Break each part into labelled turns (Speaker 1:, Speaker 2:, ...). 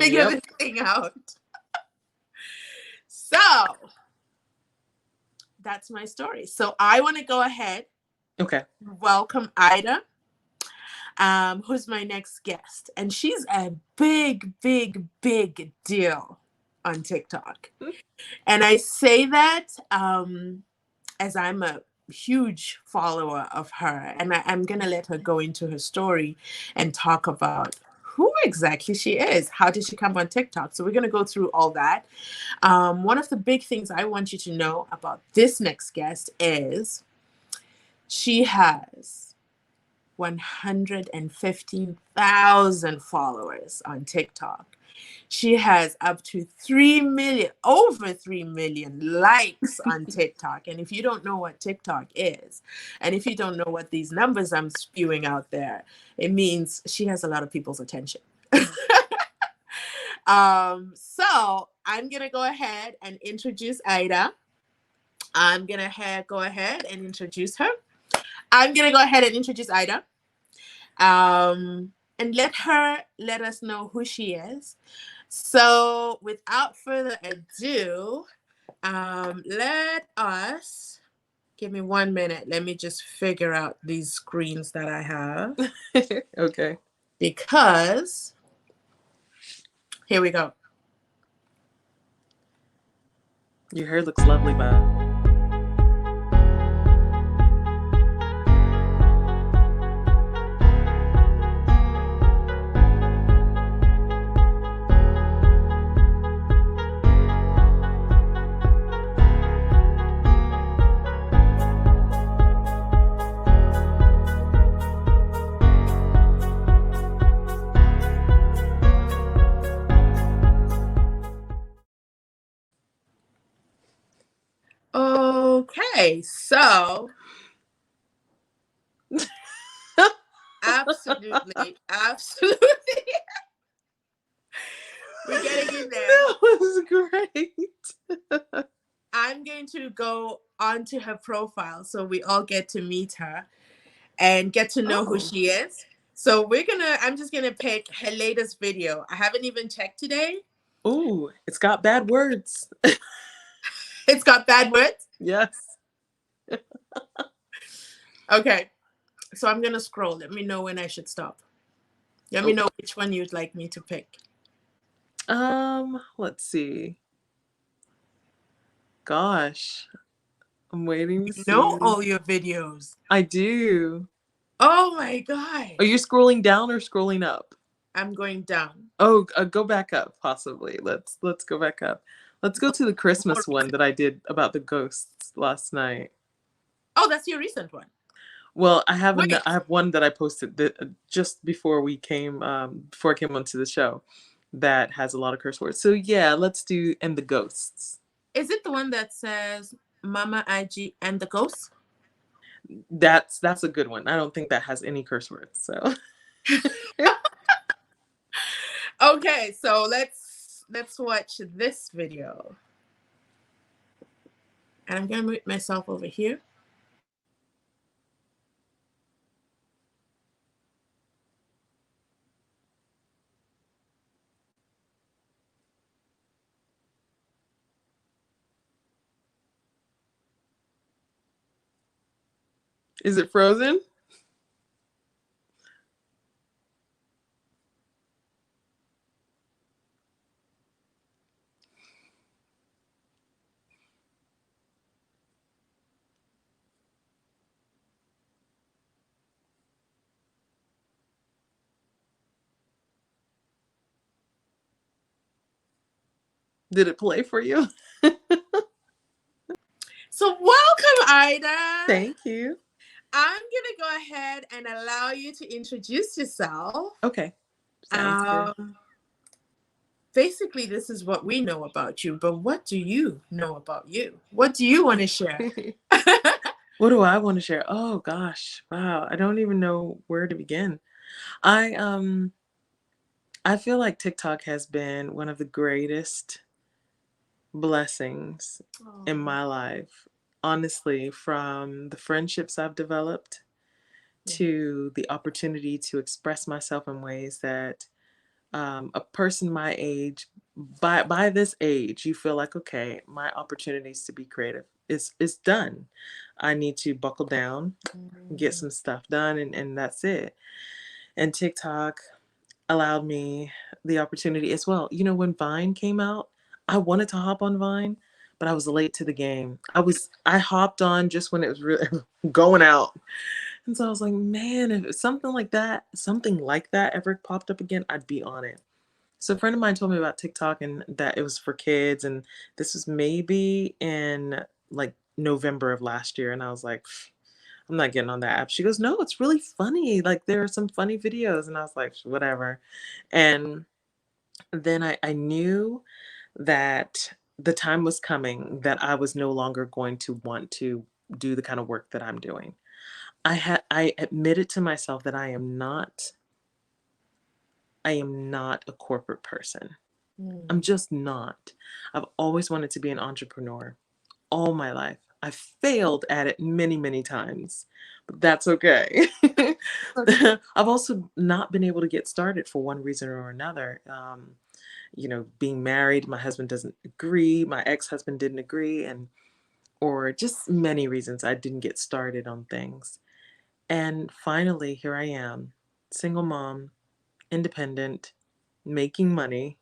Speaker 1: figure
Speaker 2: Yep.
Speaker 1: this thing out. So that's my story. So I want to go ahead.
Speaker 2: Okay.
Speaker 1: Welcome Ida, who's my next guest. And she's a big, big, big deal on TikTok. And I say that as I'm a huge follower of her. And I'm going to let her go into her story and talk about who exactly she is. How did she come on TikTok? So we're going to go through all that. One of the big things I want you to know about this next guest is she has 115,000 followers on TikTok. She has up to 3 million, over 3 million likes on TikTok. And if you don't know what TikTok is, and if you don't know what these numbers I'm spewing out there, it means she has a lot of people's attention. So I'm going to go ahead and introduce Ida. I'm going to go ahead and introduce her. I'm going to go ahead and introduce Ida. And let us know who she is. So without further ado, let us, give me 1 minute. Let me just figure out these screens that I have.
Speaker 2: Okay.
Speaker 1: Because here we go.
Speaker 2: Your hair looks lovely, Bob.
Speaker 1: Okay, so absolutely. We're getting in there.
Speaker 2: That was great.
Speaker 1: I'm going to go onto her profile so we all get to meet her and get to know who she is. So I'm just gonna pick her latest video. I haven't even checked today.
Speaker 2: Ooh, it's got bad words.
Speaker 1: It's got bad words?
Speaker 2: Yes.
Speaker 1: Okay. So I'm gonna scroll. Let me know when I should stop. Let me know which one you'd like me to pick.
Speaker 2: Let's see. Gosh. I'm waiting to see.
Speaker 1: Know all your videos.
Speaker 2: I do.
Speaker 1: Oh my God.
Speaker 2: Are you scrolling down or scrolling up?
Speaker 1: I'm going down.
Speaker 2: Oh, go back up, possibly. Let's go back up. Let's go to the Christmas one that I did about the ghosts last night.
Speaker 1: Oh, that's your recent one.
Speaker 2: Well, I have one that I posted just before I came onto the show that has a lot of curse words. So yeah, let's do And the Ghosts.
Speaker 1: Is it the one that says Mama AJI and the Ghosts?
Speaker 2: That's a good one. I don't think that has any curse words. So
Speaker 1: okay, so let's watch this video. And I'm gonna mute myself over here.
Speaker 2: Is it frozen? Did it play for you?
Speaker 1: So welcome, Ida.
Speaker 2: Thank you.
Speaker 1: I'm gonna go ahead and allow you to introduce yourself.
Speaker 2: Okay. Sounds good.
Speaker 1: Basically, this is what we know about you, but what do you know about you? What do you want to share?
Speaker 2: What do I want to share? Oh gosh, wow! I don't even know where to begin. I feel like TikTok has been one of the greatest blessings in my life. Honestly, from the friendships I've developed to the opportunity to express myself in ways that a person my age, by this age, you feel like, okay, my opportunities to be creative is done. I need to buckle down, get
Speaker 1: Mm.
Speaker 2: some stuff done, and that's it. And TikTok allowed me the opportunity as well. You know, when Vine came out, I wanted to hop on Vine, but I was late to the game. I hopped on just when it was really going out. And so I was like, man, if something like that ever popped up again, I'd be on it. So a friend of mine told me about TikTok and that it was for kids, and this was maybe in like November of last year, and I was like, I'm not getting on that app. She goes, no, it's really funny. Like there are some funny videos, and I was like, whatever. And then I knew that the time was coming that I was no longer going to want to do the kind of work that I'm doing. I admitted to myself that I am not a corporate person. I'm
Speaker 1: Mm.
Speaker 2: just not. I've always wanted to be an entrepreneur all my life. I failed at it many, many times, but that's okay.
Speaker 1: Okay.
Speaker 2: I've also not been able to get started for one reason or another. Being married, my husband doesn't agree, my ex-husband didn't agree, and or just many reasons I didn't get started on things. And finally, here I am, single mom, independent, making money,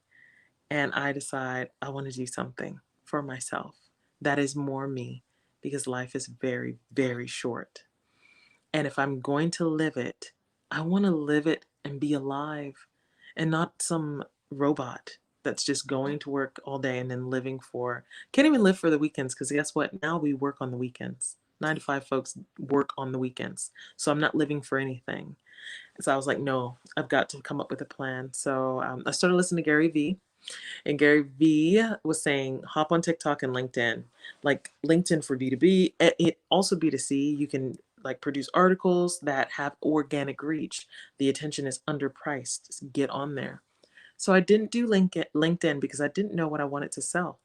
Speaker 2: and I decide I want to do something for myself that is more me because life is very, very short. And if I'm going to live it, I want to live it and be alive and not some robot that's just going to work all day and then can't even live for the weekends because guess what? Now we work on the weekends. 9 to 5 folks work on the weekends. So I'm not living for anything. So I was like, no, I've got to come up with a plan. So I started listening to Gary Vee. And Gary Vee was saying, hop on TikTok and LinkedIn, like LinkedIn for B2B, it also B2C. You can like produce articles that have organic reach. The attention is underpriced. Just get on there. So I didn't do LinkedIn because I didn't know what I wanted to sell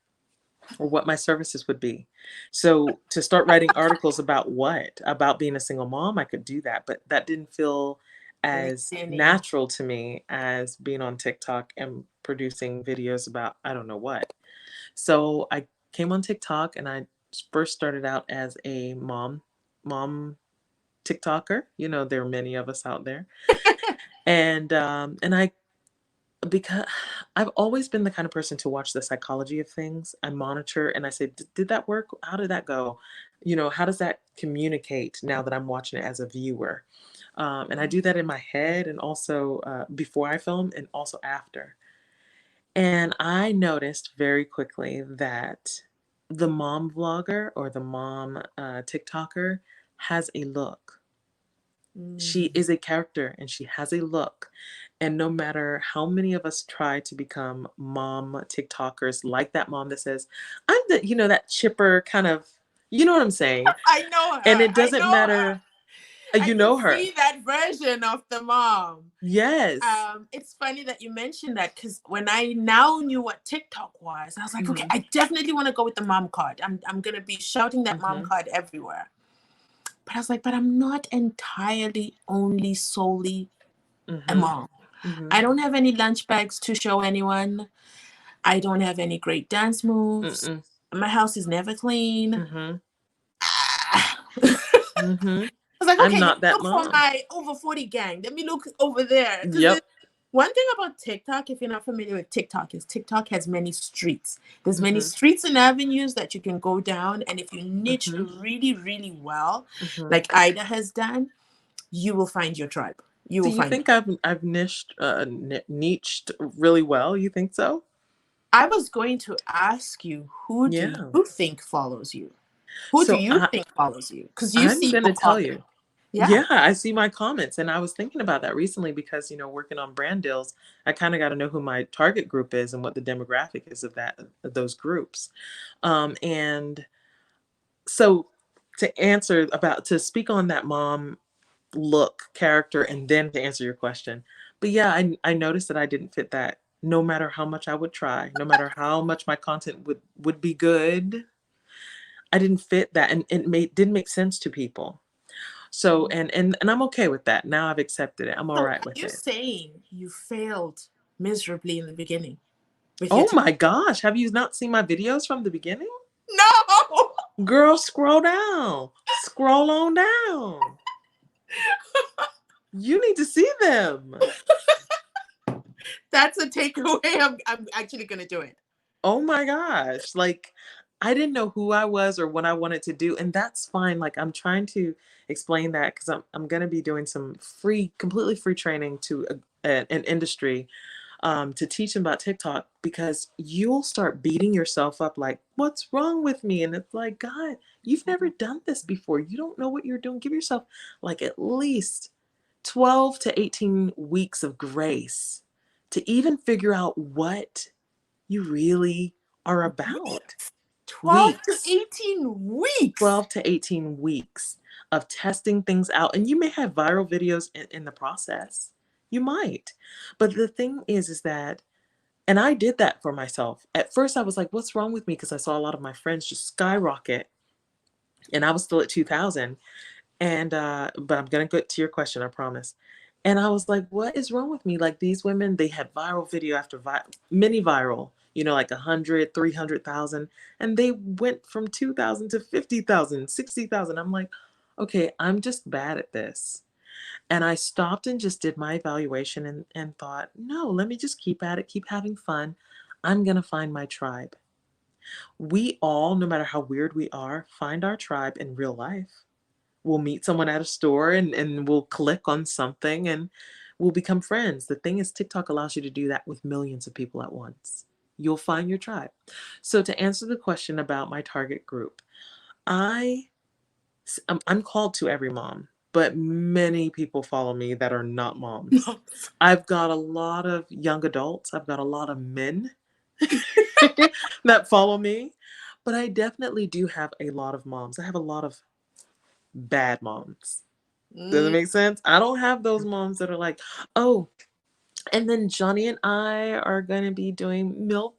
Speaker 2: or what my services would be. So to start writing articles about what? About being a single mom, I could do that, but that didn't feel as
Speaker 1: LinkedIn.
Speaker 2: natural to me as being on TikTok and producing videos about I don't know what. So I came on TikTok and I first started out as a mom TikToker. You know, there are many of us out there. And I because I've always been the kind of person to watch the psychology of things. I monitor and I say, did that work? How did that go? How does that communicate now that I'm watching it as a viewer? And I do that in my head and also before I film and also after. And I noticed very quickly that the mom vlogger or the mom TikToker has a look. She
Speaker 1: Mm.
Speaker 2: is a character and she has a look. And no matter how many of us try to become mom TikTokers, like that mom that says, I'm that chipper kind of, you know what I'm saying?
Speaker 1: I know
Speaker 2: And
Speaker 1: her.
Speaker 2: it
Speaker 1: I
Speaker 2: doesn't
Speaker 1: know her.
Speaker 2: matter,
Speaker 1: I
Speaker 2: you
Speaker 1: can
Speaker 2: know her.
Speaker 1: see that version of the mom.
Speaker 2: Yes.
Speaker 1: It's funny that you mentioned that because when I now knew what TikTok was, I was like, okay,
Speaker 2: Mm-hmm.
Speaker 1: I definitely want to go with the mom card. I'm gonna be shouting that mom
Speaker 2: Mm-hmm.
Speaker 1: card everywhere. But I was like, but I'm not entirely only solely a
Speaker 2: Mm-hmm.
Speaker 1: mom.
Speaker 2: Mm-hmm.
Speaker 1: I don't have any lunch bags to show anyone. I don't have any great dance moves.
Speaker 2: Mm-mm.
Speaker 1: My house is never clean.
Speaker 2: Mm-hmm.
Speaker 1: I
Speaker 2: Mm-hmm.
Speaker 1: was like,
Speaker 2: I'm
Speaker 1: okay, let
Speaker 2: not
Speaker 1: me
Speaker 2: that
Speaker 1: look for
Speaker 2: mom.
Speaker 1: my over 40 gang. Let me look over there. Because
Speaker 2: Yep.
Speaker 1: one thing about TikTok, if you're not familiar with TikTok, is TikTok has many streets. There's many
Speaker 2: Mm-hmm.
Speaker 1: streets and avenues that you can go down. And if you niche
Speaker 2: Mm-hmm.
Speaker 1: really, really well,
Speaker 2: Mm-hmm.
Speaker 1: like Ida has done, you will find your tribe. You
Speaker 2: Do
Speaker 1: will
Speaker 2: you
Speaker 1: find
Speaker 2: think
Speaker 1: it.
Speaker 2: I've niched really well? You think so?
Speaker 1: I was going to ask you, who do
Speaker 2: Yeah.
Speaker 1: you think follows you? Who do
Speaker 2: So
Speaker 1: you think follows you? Because you
Speaker 2: I'm
Speaker 1: see
Speaker 2: going
Speaker 1: your
Speaker 2: to tell
Speaker 1: comment.
Speaker 2: you.
Speaker 1: Yeah.
Speaker 2: Yeah, I see my comments. And I was thinking about that recently because, working on brand deals, I kind of got to know who my target group is and what the demographic is of those groups. And so to speak on that mom look, character, and then to answer your question. But yeah, I noticed that I didn't fit that no matter how much I would try, no matter how much my content would be good. I didn't fit that and didn't make sense to people. So and I'm okay with that. Now I've accepted it. I'm all
Speaker 1: So
Speaker 2: right
Speaker 1: are
Speaker 2: with
Speaker 1: you
Speaker 2: it.
Speaker 1: saying you failed? miserably in the beginning with your
Speaker 2: Oh my gosh. Have you not seen my videos from the beginning?
Speaker 1: No!
Speaker 2: Girl, scroll down. Scroll on down. You need to see them.
Speaker 1: That's a takeaway. I'm actually going to do it.
Speaker 2: Oh my gosh. Like, I didn't know who I was or what I wanted to do. And that's fine. Like, I'm trying to explain that because I'm going to be doing some completely free training to an industry to teach them about TikTok, because you'll start beating yourself up like, what's wrong with me? And it's like, God, you've never done this before. You don't know what you're doing. Give yourself like at least 12 to 18 weeks of grace to even figure out what you really are about.
Speaker 1: 12 to
Speaker 2: Weeks.
Speaker 1: 18 weeks.
Speaker 2: 12 to 18 weeks of testing things out. And you may have viral videos in the process. You might. But the thing is that, and I did that for myself. At first, I was like, what's wrong with me? Because I saw a lot of my friends just skyrocket. And I was still at 2,000. And, but I'm going to get to your question, I promise. And I was like, what is wrong with me? Like, these women, they had viral video after mini viral, like 100, 300,000. And they went from 2,000 to 50,000, 60,000. I'm like, okay, I'm just bad at this. And I stopped and just did my evaluation and thought, no, let me just keep at it, keep having fun. I'm going to find my tribe. We all, no matter how weird we are, find our tribe in real life. We'll meet someone at a store and we'll click on something and we'll become friends. The thing is, TikTok allows you to do that with millions of people at once. You'll find your tribe. So to answer the question about my target group, I'm called to every mom, but many people follow me that are not moms. I've got a lot of young adults. I've got a lot of men that follow me, but I definitely do have a lot of moms. I have a lot of bad moms. Does it make sense? I don't have those moms that are like, oh, and then Johnny and I are going to be doing meal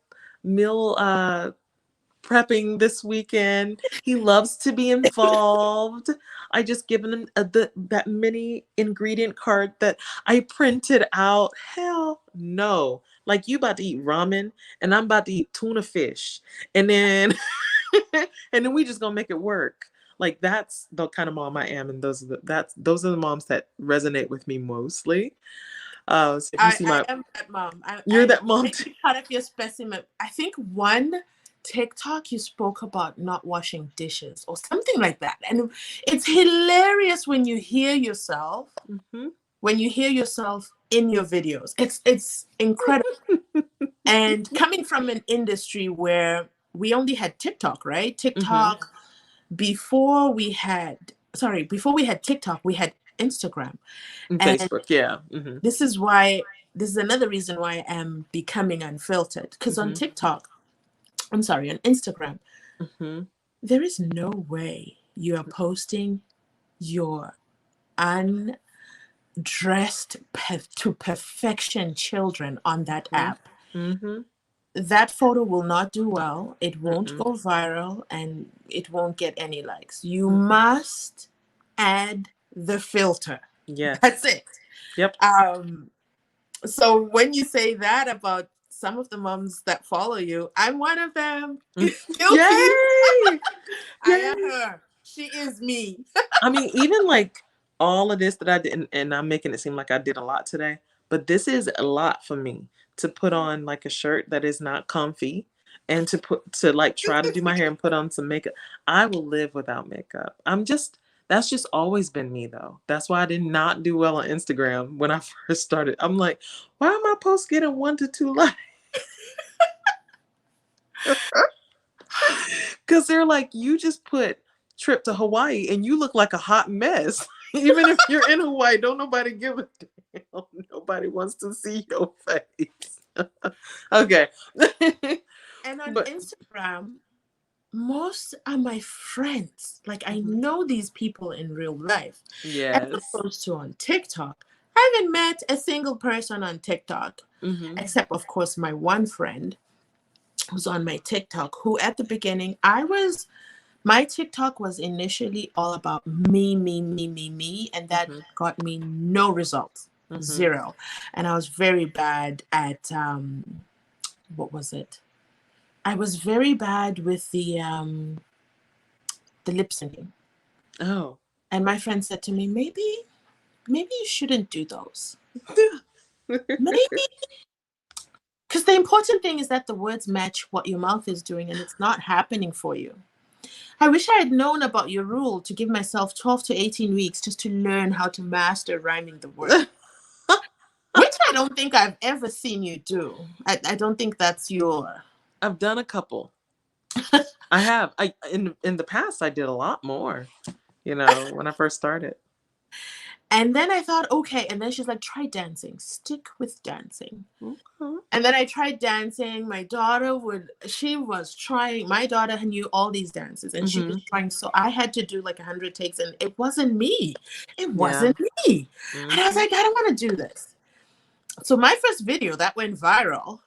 Speaker 2: prepping this weekend. He loves to be involved. I just given him that mini ingredient card that I printed out. Hell no. Like, you about to eat ramen and I'm about to eat tuna fish. And then and then we just gonna make it work. Like, that's the kind of mom I am, and those are the moms that resonate with me mostly. So if you see
Speaker 1: I am that mom.
Speaker 2: you're that mom too.
Speaker 1: Part of your specimen. I think one TikTok you spoke about not washing dishes or something like that, and it's hilarious when you hear yourself.
Speaker 2: Mm-hmm.
Speaker 1: When you hear yourself in your videos, it's incredible. And coming from an industry where we only had TikTok, right? TikTok. Mm-hmm. Before we had TikTok, we had Instagram
Speaker 2: and Facebook. Yeah. Mm-hmm.
Speaker 1: This is another reason why I'm becoming unfiltered, because on TikTok, on Instagram, there is no way you are posting your undressed to perfection children on that app. That photo will not do well. It won't go viral, and it won't get any likes. You must add the filter.
Speaker 2: Yes.
Speaker 1: That's it.
Speaker 2: Yep.
Speaker 1: So when you say that about some of the moms that follow you, I'm one of them. Guilty.
Speaker 2: Yay!
Speaker 1: I am her. She is me.
Speaker 2: I mean, even like all of this that I did, and I'm making it seem like I did a lot today, but this is a lot for me to put on like a shirt that is not comfy and to like try to do my hair and put on some makeup. I will live without makeup. That's just always been me though. That's why I did not do well on Instagram when I first started. I'm like, why am I post getting 1 to 2 likes? Because they're like, you just put trip to Hawaii and you look like a hot mess. Even if you're in Hawaii, don't nobody give a damn. Nobody wants to see your face. Okay.
Speaker 1: And on Instagram, most are my friends. Like, I know these people in real life.
Speaker 2: Yes.
Speaker 1: As opposed to on TikTok, I haven't met a single person on TikTok, except, of course, my one friend who's on my TikTok, who at the beginning, my TikTok was initially all about me, and that got me no results. Zero. And I was very bad at, what was it? I was very bad with the lip syncing.
Speaker 2: Oh.
Speaker 1: And my friend said to me, maybe you shouldn't do those. Maybe. Because the important thing is that the words match what your mouth is doing, and it's not happening for you. I wish I had known about your rule to give myself 12 to 18 weeks just to learn how to master rhyming the word. Which I don't think I've ever seen you do. I don't think that's your...
Speaker 2: I've done a couple. I have. In the past, I did a lot more, when I first started.
Speaker 1: And then I thought, okay. And then she's like, try dancing. Stick with dancing.
Speaker 2: Okay.
Speaker 1: And then I tried dancing. My daughter knew all these dances, and she was trying. So I had to do like 100 takes, and it wasn't me. It wasn't me. And I was like, I don't want to do this. So my first video that went viral,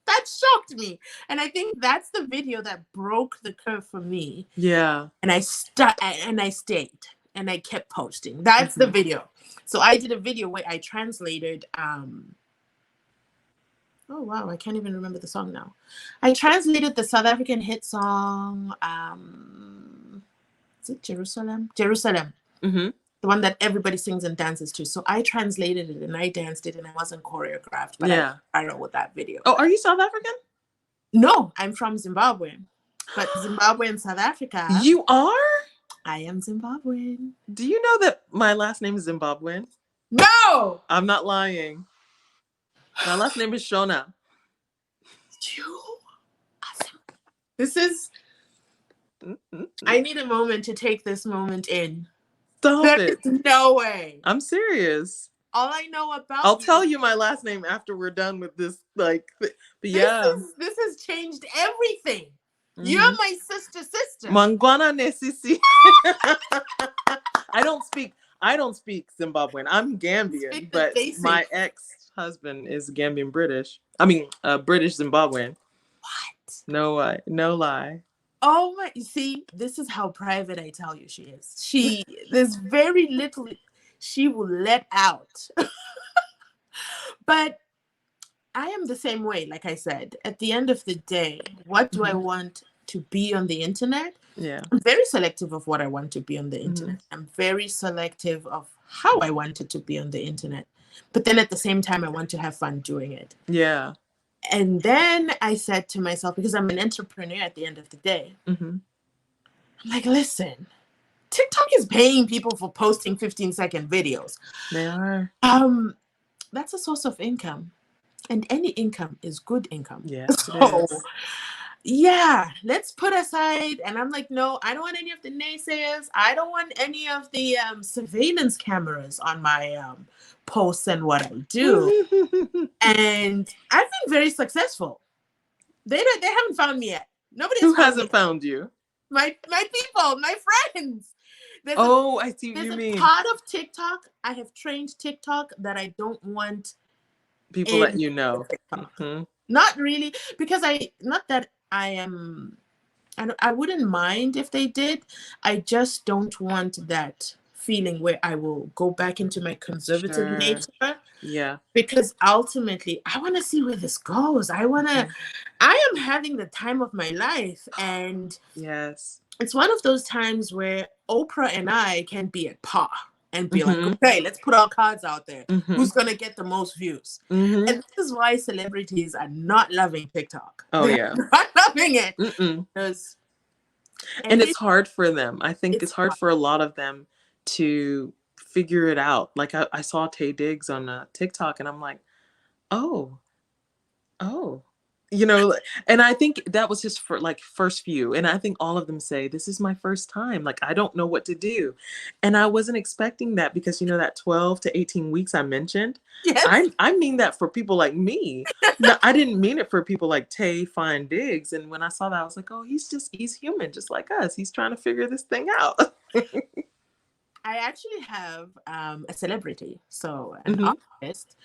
Speaker 1: that shocked me. And I think that's the video that broke the curve for me.
Speaker 2: Yeah.
Speaker 1: And I stayed. And I kept posting. That's the video. So I did a video where I translated, oh wow, I can't even remember the song now. I translated the South African hit song, is it Jerusalem? Jerusalem. The one that everybody sings and dances to. So I translated it and I danced it, and it wasn't choreographed, but I viral with that video.
Speaker 2: Oh, are you South African?
Speaker 1: No, I'm from Zimbabwe. But Zimbabwe and South Africa.
Speaker 2: You are?
Speaker 1: I am Zimbabwean.
Speaker 2: Do you know that my last name is Zimbabwean?
Speaker 1: No!
Speaker 2: I'm not lying. My last name is Shona.
Speaker 1: This is... I need a moment to take this moment in.
Speaker 2: Stop it.
Speaker 1: There's no way.
Speaker 2: I'm serious.
Speaker 1: All I know about
Speaker 2: I'll tell you my last name after we're done with this. But yeah.
Speaker 1: This has changed everything. You're my sister.
Speaker 2: Mangwana Nesisi. I don't speak Zimbabwean. I'm Gambian, but my ex-husband is Gambian British. I mean, British Zimbabwean.
Speaker 1: What?
Speaker 2: No lie.
Speaker 1: Oh my! You see, this is how private I tell you she is. There's very little she will let out. But I am the same way. Like I said, at the end of the day, what do I want to be on the internet?
Speaker 2: Yeah.
Speaker 1: I'm very selective of what I want to be on the internet. I'm very selective of how I want it to be on the internet. But then at the same time, I want to have fun doing it.
Speaker 2: Yeah.
Speaker 1: And then I said to myself, because I'm an entrepreneur at the end of the day, I'm like, listen, TikTok is paying people for posting 15-second videos.
Speaker 2: They are.
Speaker 1: That's a source of income. And any income is good income.
Speaker 2: Yeah.
Speaker 1: So, yeah, let's put aside. And I'm like, no, I don't want any of the naysayers. I don't want any of the surveillance cameras on my posts and what I do. And I've been very successful. They haven't found me yet. Nobody
Speaker 2: hasn't found you.
Speaker 1: My people, my friends.
Speaker 2: I see what you mean.
Speaker 1: There's a part of TikTok. I have trained TikTok that I don't want
Speaker 2: people that you know.
Speaker 1: Not really, because I wouldn't mind if they did. I just don't want that feeling where I will go back into my conservative nature.
Speaker 2: Yeah.
Speaker 1: Because ultimately, I want to see where this goes. I am having the time of my life. And
Speaker 2: yes,
Speaker 1: it's one of those times where Oprah and I can be at par and be like, okay, let's put our cards out there. Who's going to get the most views? And this is why celebrities are not loving TikTok.
Speaker 2: They're
Speaker 1: not loving it.
Speaker 2: And it's hard for them. I think it's hard for a lot of them to figure it out. Like I saw Tay Diggs on TikTok, and I'm like, oh, and I think that was just for like first few. And I think all of them say, this is my first time. Like, I don't know what to do. And I wasn't expecting that, because that 12 to 18 weeks I mentioned, yes. I mean that for people like me. No, I didn't mean it for people like Tay Fine Diggs. And when I saw that, I was like, oh, he's human, just like us. He's trying to figure this thing out.
Speaker 1: I actually have a celebrity, so an artist,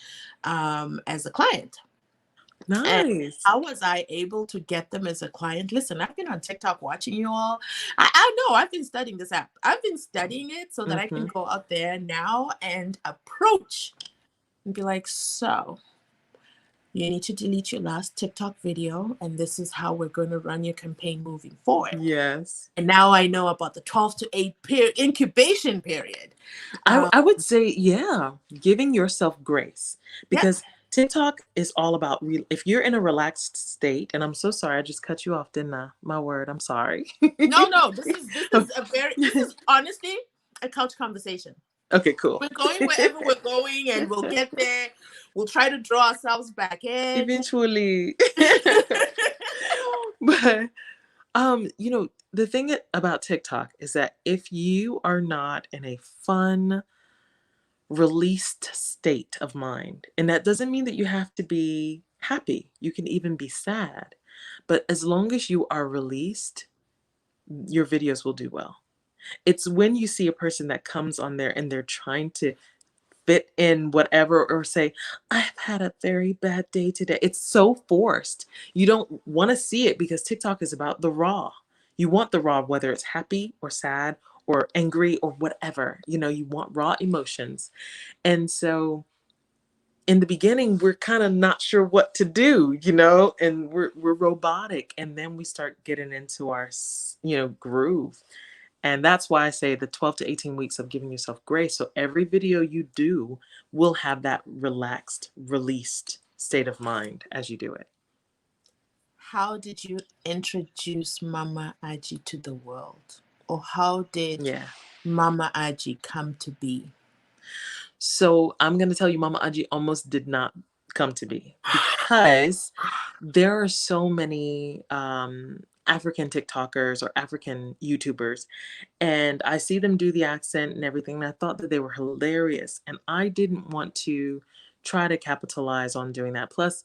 Speaker 1: as a client. And
Speaker 2: Nice.
Speaker 1: how was I able to get them as a client? Listen, I've been on TikTok watching you all. I know I've been studying this app. I've been studying it so that I can
Speaker 2: Mm-hmm.
Speaker 1: go out there now and approach and be like, so you need to delete your last TikTok video, and this is how we're going to run your campaign moving forward.
Speaker 2: Yes.
Speaker 1: And now I know about the 12 to 8 incubation period.
Speaker 2: I would say, yeah, giving yourself grace,
Speaker 1: Yeah.
Speaker 2: because TikTok is all about if you're in a relaxed state, and I'm so sorry, I just cut you off, didn't I? My word, I'm sorry.
Speaker 1: No. This is honestly a couch conversation.
Speaker 2: Okay, cool.
Speaker 1: We're going wherever we're going, and we'll get there. We'll try to draw ourselves back in.
Speaker 2: Eventually. But the thing about TikTok is that if you are not in a fun, released state of mind, and that doesn't mean that you have to be happy, you can even be sad, but as long as you are released, your videos will do well. It's when you see a person that comes on there and they're trying to fit in whatever, or say, I've had a very bad day today. It's so forced. You don't want to see it, because TikTok is about the raw. You want the raw, whether it's happy or sad or angry or whatever. You want raw emotions. And so in the beginning, we're kind of not sure what to do, and we're robotic. And then we start getting into our, groove. And that's why I say the 12 to 18 weeks of giving yourself grace. So every video you do will have that relaxed, released state of mind as you do it.
Speaker 1: How did you introduce Mama AJI to the world? Or how did
Speaker 2: Yeah.
Speaker 1: Mama AJI come to be?
Speaker 2: So I'm going to tell you, Mama AJI almost did not come to be, because there are so many African TikTokers or African YouTubers, and I see them do the accent and everything, and I thought that they were hilarious, and I didn't want to try to capitalize on doing that. Plus,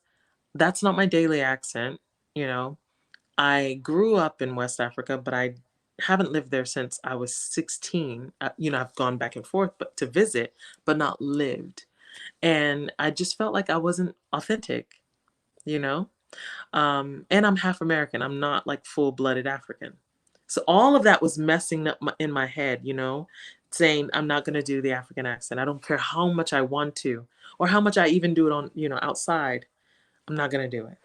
Speaker 2: that's not my daily accent. you know I grew up in West Africa, but I haven't lived there since I was 16. I've gone back and forth but to visit, but not lived, and I just felt like I wasn't authentic you know and I'm half American. I'm not like full-blooded African. So all of that was messing up in my head, saying I'm not going to do the African accent. I don't care how much I want to, or how much I even do it on, outside. I'm not going to do it.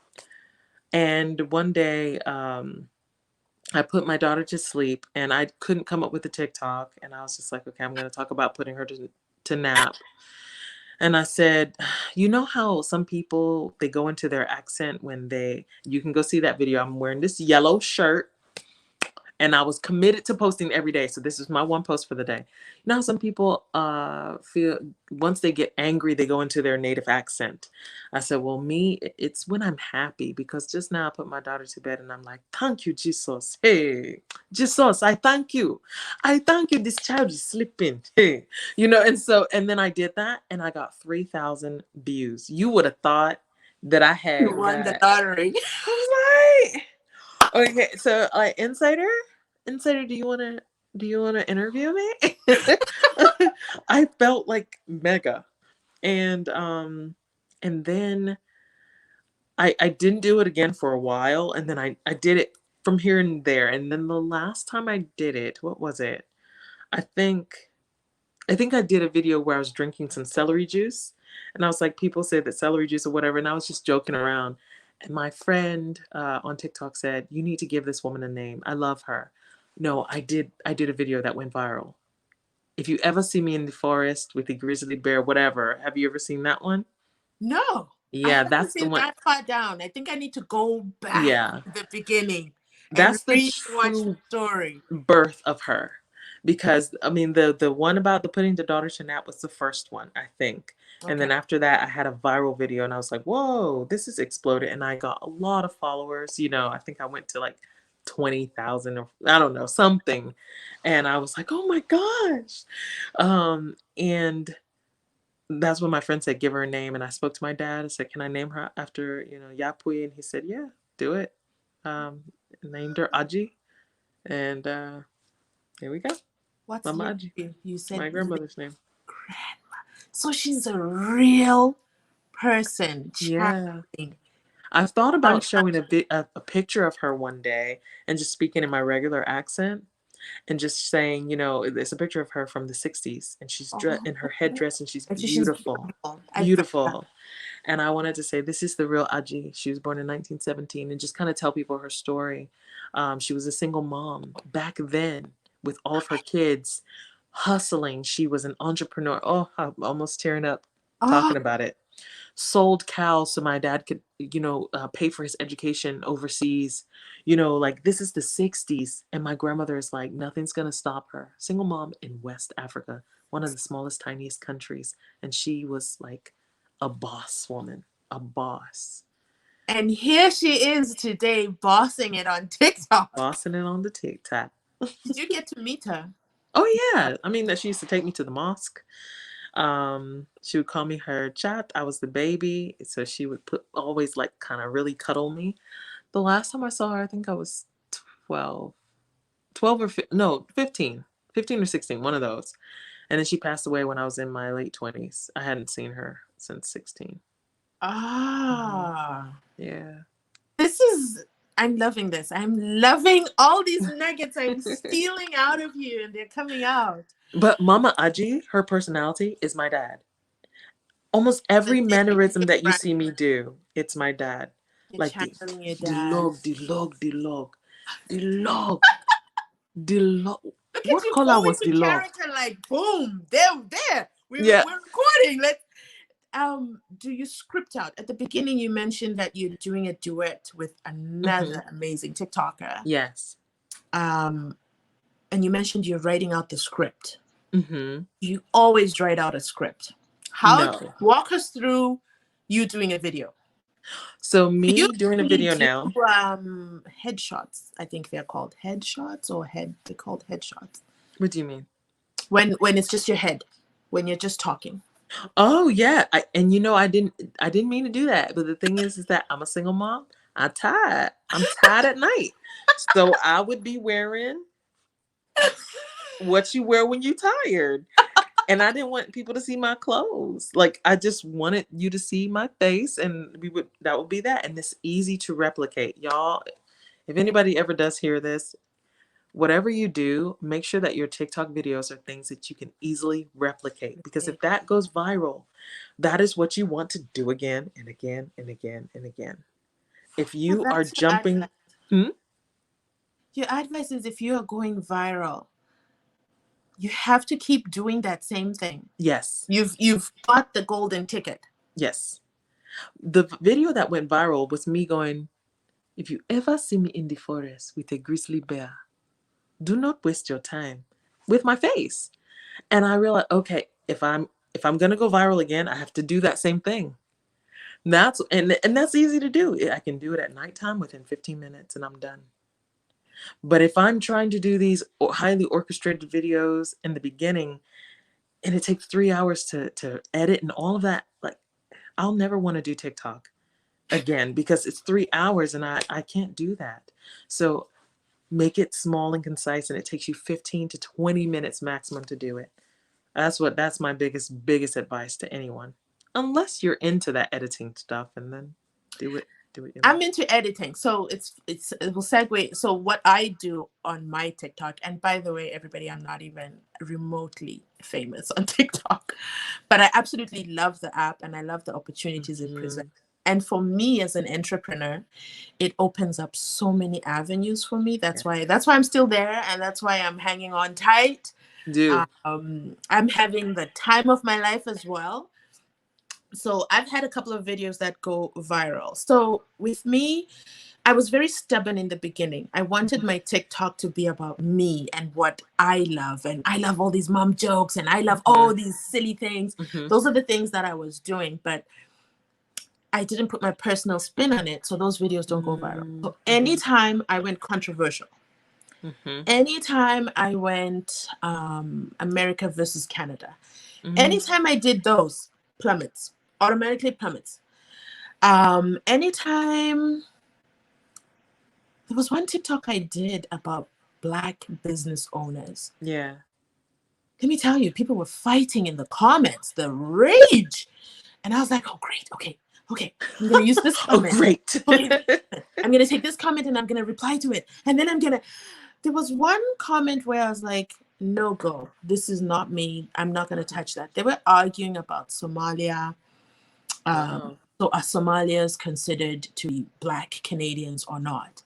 Speaker 2: And one day, I put my daughter to sleep, and I couldn't come up with a TikTok. And I was just like, okay, I'm going to talk about putting her to nap. And I said, you know how some people, they go into their accent when you can go see that video. I'm wearing this yellow shirt, and I was committed to posting every day. So this is my one post for the day. You know how some people feel once they get angry, they go into their native accent. I said, well, me, it's when I'm happy, because just now I put my daughter to bed and I'm like, thank you, Jesus. Hey, Jesus, I thank you. I thank you. This child is sleeping. Hey, and then I did that, and I got 3,000 views. You would have thought that I
Speaker 1: You
Speaker 2: had
Speaker 1: won the
Speaker 2: that.
Speaker 1: lottery.
Speaker 2: I was like, okay, so Insider, do you wanna interview me? I felt like mega. And then I didn't do it again for a while, and then I did it from here and there. And then the last time I did it, what was it? I think I think I did a video where I was drinking some celery juice, and I was like, people say that celery juice or whatever, and I was just joking around. And my friend on TikTok said, "You need to give this woman a name. I love her." No, I did. I did a video that went viral. If you ever see me in the forest with a grizzly bear, whatever, have you ever seen that one?
Speaker 1: No, I
Speaker 2: Yeah,
Speaker 1: haven't
Speaker 2: that's the
Speaker 1: seen
Speaker 2: one.
Speaker 1: that far down. I think I need to go back
Speaker 2: Yeah,
Speaker 1: to the beginning and
Speaker 2: that's the
Speaker 1: rewatch the
Speaker 2: true
Speaker 1: story.
Speaker 2: birth of her, because I mean the one about the putting the daughter to nap was the first one, I think. And
Speaker 1: Okay.
Speaker 2: then after that, I had a viral video, and I was like, whoa, this has exploded. And I got a lot of followers. I think I went to like 20,000, or I don't know, something. And I was like, oh my gosh. And that's when my friend said, give her a name. And I spoke to my dad and said, can I name her after, Yapui? And he said, yeah, do it. Um, Named her Aji. And here we go.
Speaker 1: What's
Speaker 2: Mama
Speaker 1: your
Speaker 2: Aji,
Speaker 1: name? You said
Speaker 2: my grandmother's name.
Speaker 1: grandma. So she's a real person
Speaker 2: Yeah.
Speaker 1: chatting.
Speaker 2: I've thought about showing
Speaker 1: Unfiltered.
Speaker 2: a picture of her one day and just speaking in my regular accent and just saying, it's a picture of her from the 60s and she's
Speaker 1: Oh,
Speaker 2: in her headdress and she's
Speaker 1: actually, she's
Speaker 2: beautiful.
Speaker 1: beautiful. I love that.
Speaker 2: Beautiful. And I wanted to say, this is the real AJI. She was born in 1917 and just kind of tell people her story. She was a single mom back then with all of her kids hustling. She was an entrepreneur. Oh, I'm almost tearing up
Speaker 1: Oh,
Speaker 2: talking about it. Sold cows so my dad could, pay for his education overseas. Like this is the 60s. And my grandmother is like, nothing's going to stop her. Single mom in West Africa, one of the smallest, tiniest countries. And she was like a boss woman, a boss.
Speaker 1: and here she is today, bossing it on TikTok.
Speaker 2: Bossing it on the TikTok.
Speaker 1: Did you get to meet her?
Speaker 2: Oh, yeah. I mean, that she used to take me to the mosque. She would call me her chat. I was the baby. So she would always like kind of really cuddle me. The last time I saw her, I think I was 12, 12 or no, 15, 15 or 16, one of those. And then she passed away when I was in my late 20s. I hadn't seen her since 16.
Speaker 1: Ah,
Speaker 2: Yeah.
Speaker 1: I'm loving this. I'm loving all these nuggets I'm stealing out of you, and they're coming out.
Speaker 2: But Mama Aji, her personality is my dad. Almost
Speaker 1: The
Speaker 2: every
Speaker 1: thing,
Speaker 2: mannerism that you
Speaker 1: right?
Speaker 2: see me do, it's my dad.
Speaker 1: You're
Speaker 2: Like
Speaker 1: channeling your
Speaker 2: the
Speaker 1: dad.
Speaker 2: log, the log, the log, the log, the log.
Speaker 1: Look at
Speaker 2: What
Speaker 1: you
Speaker 2: color
Speaker 1: go
Speaker 2: was
Speaker 1: into
Speaker 2: the log?
Speaker 1: character like boom, there.
Speaker 2: Yeah.
Speaker 1: We're recording. Let's do you script out? At the beginning you mentioned that you're doing a duet with another amazing TikToker.
Speaker 2: Yes.
Speaker 1: And you mentioned you're writing out the script.
Speaker 2: Mm-hmm.
Speaker 1: You always write out a script.
Speaker 2: No.
Speaker 1: Walk us through you doing a video.
Speaker 2: So
Speaker 1: You
Speaker 2: me doing a
Speaker 1: usually
Speaker 2: video
Speaker 1: do
Speaker 2: now.
Speaker 1: headshots. I think they're called headshots or they're called headshots.
Speaker 2: What do you mean?
Speaker 1: When it's just your head, when you're just talking.
Speaker 2: Oh yeah. I didn't mean to do that. But the thing is that I'm a single mom. I'm tired at night. So I would be wearing what you wear when you're tired. And I didn't want people to see my clothes. Like I just wanted you to see my face and that would be that. And it's easy to replicate. Y'all, if anybody ever does hear this, whatever you do, make sure that your TikTok videos are things that you can easily replicate. Because if that goes viral, that is what you want to do again and again and again and again. If you are jumping,
Speaker 1: your advice is if you are going viral, you have to keep doing that same thing.
Speaker 2: Yes.
Speaker 1: You've got the golden ticket.
Speaker 2: Yes. The video that went viral was me going, if you ever see me in the forest with a grizzly bear, do not waste your time with my face. And I realized, okay, if I'm gonna go viral again, I have to do that same thing. That's easy to do. I can do it at nighttime within 15 minutes and I'm done. But if I'm trying to do these highly orchestrated videos in the beginning and it takes 3 hours to edit and all of that, like I'll never want to do TikTok again because it's 3 hours and I can't do that. So make it small and concise and it takes you 15 to 20 minutes maximum to do it. That's my biggest advice to anyone. Unless you're into that editing stuff and then do it.
Speaker 1: I'm into editing, so it will segue. So what I do on my TikTok, and by the way, everybody, I'm not even remotely famous on TikTok, but I absolutely love the app and I love the opportunities it presents. And for me as an entrepreneur, it opens up so many avenues for me. That's why I'm still there, and that's why I'm hanging on tight. I'm having the time of my life as well. So I've had a couple of videos that go viral. So with me, I was very stubborn in the beginning. I wanted my TikTok to be about me and what I love. And I love all these mom jokes and I love all these silly things. Those are the things that I was doing. But I didn't put my personal spin on it. So those videos don't go viral. So anytime I went controversial, anytime I went America versus Canada, anytime I did those, automatically plummets. Anytime there was one TikTok I did about Black business owners.
Speaker 2: Yeah.
Speaker 1: Let me tell you, people were fighting in the comments, the rage. And I was like, oh, great. Okay, okay, I'm going to use this
Speaker 2: Oh,
Speaker 1: comment.
Speaker 2: great.
Speaker 1: Okay, I'm going to take this comment and I'm going to reply to it. And then there was one comment where I was like, no go, this is not me. I'm not going to touch that. They were arguing about Somalia.
Speaker 2: Wow.
Speaker 1: So are Somalians considered to be Black Canadians or not?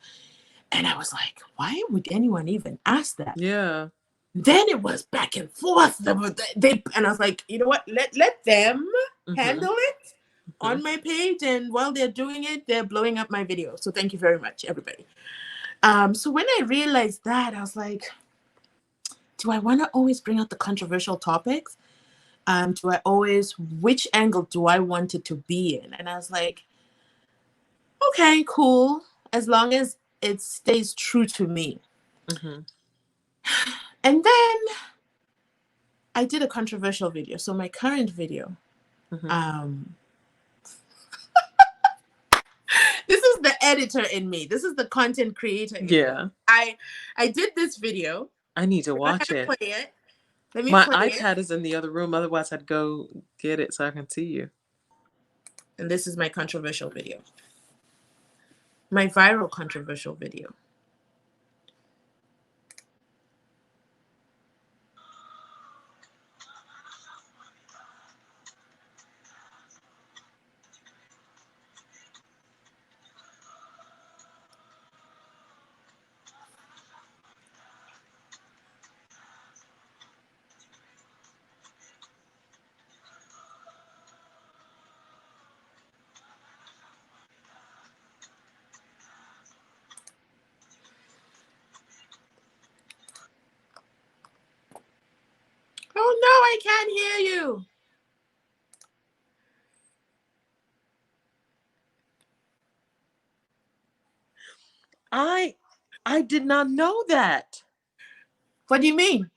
Speaker 1: And I was like, why would anyone even ask that?
Speaker 2: Yeah.
Speaker 1: Then it was back and forth. And I was like, you know what? Let them handle it on my page. And while they're doing it, they're blowing up my video. So thank you very much, everybody. So when I realized that, I was like, do I want to always bring out the controversial topics? Which angle do I want it to be in? And I was like, okay, cool. As long as it stays true to me. And then I did a controversial video. So my current video, this is the editor in me. This is the content creator in me. I did this video.
Speaker 2: I need to watch it.
Speaker 1: Play it. Let me
Speaker 2: My
Speaker 1: play
Speaker 2: iPad is in the other room. Otherwise, I'd go get it so I can see you.
Speaker 1: And this is my controversial video. My viral controversial video. Oh no, I can't hear you.
Speaker 2: I did not know that.
Speaker 1: What do you mean?